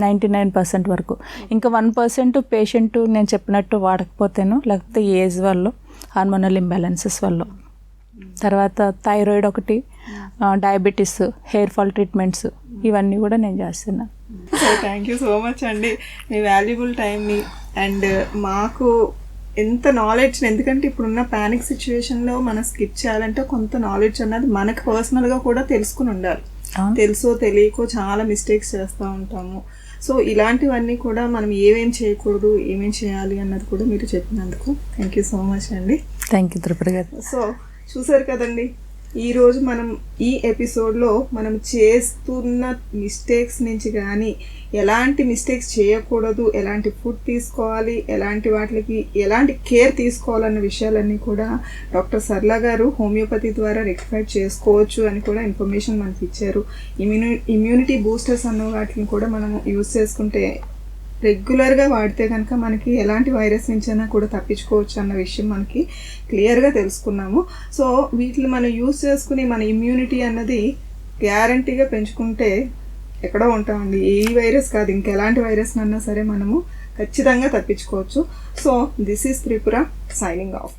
99% వరకు. ఇంకా 1% పేషెంట్ నేను చెప్పినట్టు వాడకపోతేను, లేకపోతే ఏజ్ వల్ల, హార్మోనల్ ఇంబ్యాలెన్సెస్ వల్ల, తర్వాత థైరాయిడ్ ఒకటి, డయాబెటీస్, హెయిర్ ఫాల్ ట్రీట్మెంట్స్, ఇవన్నీ కూడా నేను చేస్తున్నాను. So thank you so much అండి మీ వాల్యుబుల్ టైంని అండ్ మాకు ఎంత నాలెడ్జ్, ఎందుకంటే ఇప్పుడున్న ప్యానిక్ సిచ్యువేషన్లో మనం స్కిప్ చేయాలంటే కొంత నాలెడ్జ్ అన్నది మనకు పర్సనల్గా కూడా తెలుసుకుని ఉండాలి. తెలుసో తెలియకో చాలా మిస్టేక్స్ చేస్తూ ఉంటాము. సో ఇలాంటివన్నీ కూడా మనం ఏమేం చేయకూడదు, ఏమేం చేయాలి అన్నది కూడా మీరు చెప్పినందుకు థ్యాంక్ యూ సో మచ్ అండి. థ్యాంక్ యూ త్రిపుర గారు. సో చూసారు కదండి, ఈరోజు మనం ఈ ఎపిసోడ్లో మనం చేస్తున్న మిస్టేక్స్ నుంచి కానీ ఎలాంటి మిస్టేక్స్ చేయకూడదు, ఎలాంటి ఫుడ్ తీసుకోవాలి, ఎలాంటి వాటికి ఎలాంటి కేర్ తీసుకోవాలన్న విషయాలన్నీ కూడా డాక్టర్ సరళ గారు హోమియోపతి ద్వారా రెక్టిఫై చేసుకోవచ్చు అని కూడా ఇన్ఫర్మేషన్ మనకి ఇచ్చారు. ఇమ్యూనిటీ బూస్టర్స్ అన్న వాటిని కూడా మనం యూజ్ చేసుకుంటే రెగ్యులర్గా వాడితే కనుక మనకి ఎలాంటి వైరస్ నుంచైనా కూడా తప్పించుకోవచ్చు అన్న విషయం మనకి క్లియర్గా తెలుసుకున్నాము. సో వీటిని మనం యూజ్ చేసుకుని మన ఇమ్యూనిటీ అన్నది గ్యారంటీగా పెంచుకుంటే ఎక్కడో ఉంటామండి. ఏ వైరస్ కాదు, ఇంకెలాంటి వైరస్ అన్నా సరే మనము ఖచ్చితంగా తప్పించుకోవచ్చు. So this is Tripura signing off.